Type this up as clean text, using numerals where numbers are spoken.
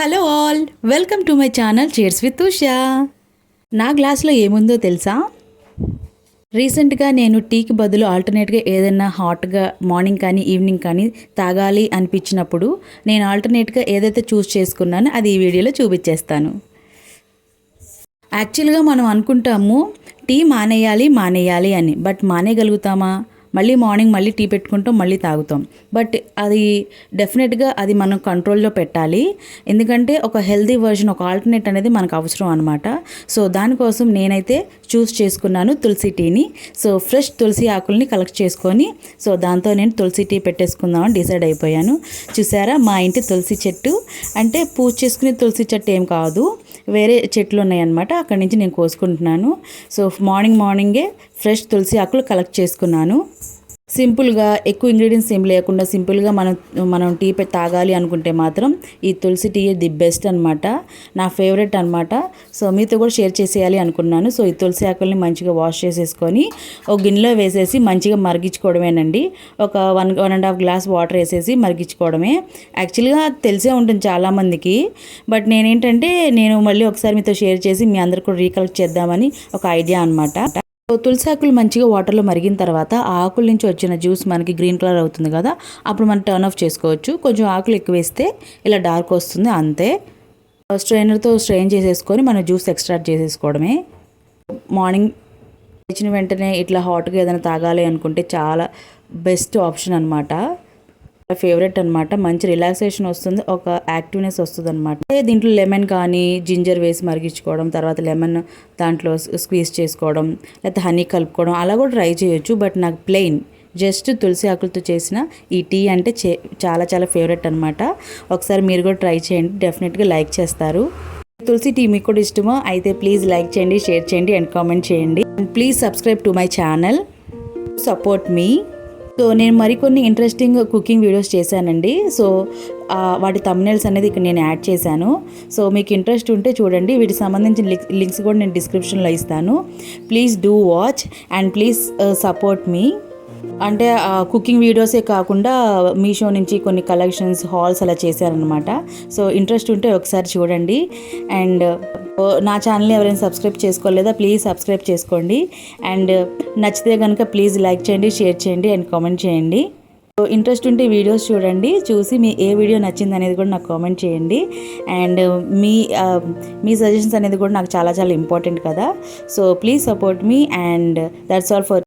Hello all, welcome to my channel cheers with Usha. నా గ్లాస్లో ఏముందో తెలుసా? రీసెంట్గా నేను టీకి బదులు ఆల్టర్నేట్గా ఏదైనా హాట్గా మార్నింగ్ కానీ ఈవినింగ్ కానీ తాగాలి అనిపించినప్పుడు నేను ఆల్టర్నేట్గా ఏదైతే చూస్ చేసుకున్నానో అది ఈ వీడియోలో చూపించేస్తాను. యాక్చువల్గా మనం అనుకుంటాము టీ మానేయాలి అని, బట్ మానేయగలుగుతామా? మళ్ళీ మార్నింగ్ మళ్ళీ టీ పెట్టుకుంటాం, మళ్ళీ తాగుతాం. బట్ అది డెఫినెట్గా అది మనం కంట్రోల్లో పెట్టాలి. ఎందుకంటే ఒక హెల్దీ వర్షన్, ఒక ఆల్టర్నేట్ అనేది మనకు అవసరం అనమాట. సో దానికోసం నేనైతే చూస్ చేసుకున్నాను తులసి టీని. సో ఫ్రెష్ తులసి ఆకుల్ని కలెక్ట్ చేసుకొని సో దాంతో నేను తులసి టీ పెట్టేసుకుందామని డిసైడ్ అయిపోయాను. చూసారా, మా ఇంటి తులసి చెట్టు అంటే పూజ చేసుకునే తులసి చెట్టు ఏం కాదు, వేరే చెట్లు ఉన్నాయన్నమాట. అక్కడి నుంచి నేను కోసుకుంటున్నాను. సో మార్నింగే ఫ్రెష్ తులసి ఆకులు కలెక్ట్ చేసుకున్నాను. సింపుల్గా, ఎక్కువ ఇంగ్రీడియంట్స్ ఏం లేకుండా సింపుల్గా మనం టీ తాగాలి అనుకుంటే మాత్రం ఈ తులసి టీ ది బెస్ట్ అనమాట. నా ఫేవరెట్ అనమాట. సో మీతో కూడా షేర్ చేసేయాలి అనుకున్నాను. సో ఈ తులసి ఆకుల్ని మంచిగా వాష్ చేసేసుకొని ఒక గిన్నెలో వేసేసి మంచిగా మరిగించుకోవడమేనండి. ఒక 1.5 గ్లాస్ వాటర్ వేసేసి మరిగించుకోవడమే. యాక్చువల్గా తెలిసే ఉంటుంది చాలామందికి, బట్ నేను మళ్ళీ ఒకసారి మీతో షేర్ చేసి మీ అందరు కూడా రీకలెక్ట్ చేద్దామని ఒక ఐడియా అనమాట. తులసి ఆకులు మంచిగా వాటర్లో మరిగిన తర్వాత ఆ ఆకుల నుంచి వచ్చిన జ్యూస్ మనకి గ్రీన్ కలర్ అవుతుంది కదా, అప్పుడు మనం టర్న్ ఆఫ్ చేసుకోవచ్చు. కొంచెం ఆకులు ఎక్కువ వేస్తే ఇలా డార్క్ వస్తుంది, అంతే. స్ట్రైనర్తో స్ట్రెయిన్ చేసేసుకొని మనం జ్యూస్ ఎక్స్ట్రాక్ట్ చేసేసుకోవడమే. మార్నింగ్ లేచిన వెంటనే ఇట్లా హాట్గా ఏదైనా తాగాలి అనుకుంటే చాలా బెస్ట్ ఆప్షన్ అనమాట. ఫేవరెట్ అనమాట. మంచి రిలాక్సేషన్ వస్తుంది, ఒక యాక్టివ్నెస్ వస్తుంది అనమాట. దీంట్లో లెమన్ కానీ జింజర్ వేసి మరిగించుకోవడం, తర్వాత లెమన్ దాంట్లో స్క్వీజ్ చేసుకోవడం, లేకపోతే హనీ కలుపుకోవడం అలా కూడా ట్రై చేయొచ్చు. బట్ నాకు ప్లెయిన్ జస్ట్ తులసి ఆకులతో చేసిన ఈ టీ అంటే చాలా చాలా ఫేవరెట్ అనమాట. ఒకసారి మీరు కూడా ట్రై చేయండి, డెఫినెట్గా లైక్ చేస్తారు. తులసి టీ మీకు కూడా ఇష్టమో అయితే ప్లీజ్ లైక్ చేయండి, షేర్ చేయండి అండ్ కామెంట్ చేయండి. And please subscribe to my channel, support me. So నేను మరికొన్ని ఇంట్రెస్టింగ్ కుకింగ్ వీడియోస్ చేశానండి. సో వాటి థంబ్నెయిల్స్ అనేది ఇక్కడ నేను యాడ్ చేశాను. సో మీకు ఇంట్రెస్ట్ ఉంటే చూడండి. వీటికి సంబంధించిన లింక్స్ కూడా నేను డిస్క్రిప్షన్లో ఇస్తాను. Please do watch and please support me. అంటే కుకింగ్ వీడియోసే కాకుండా మీషో నుంచి కొన్ని కలెక్షన్స్, హాల్స్ అలా చేశారనమాట. సో ఇంట్రెస్ట్ ఉంటే ఒకసారి చూడండి. అండ్ నా ఛానల్ని ఎవరైనా సబ్స్క్రైబ్ చేసుకోలేదా ప్లీజ్ సబ్స్క్రైబ్ చేసుకోండి. అండ్ నచ్చితే కనుక ప్లీజ్ లైక్ చేయండి, షేర్ చేయండి అండ్ కామెంట్ చేయండి. సో ఇంట్రెస్ట్ ఉంటే వీడియోస్ చూడండి, చూసి మీ ఏ వీడియో నచ్చింది అనేది కూడా నాకు కామెంట్ చేయండి. అండ్ మీ సజెషన్స్ అనేది కూడా నాకు చాలా చాలా ఇంపార్టెంట్ కదా. So please support me and that's all for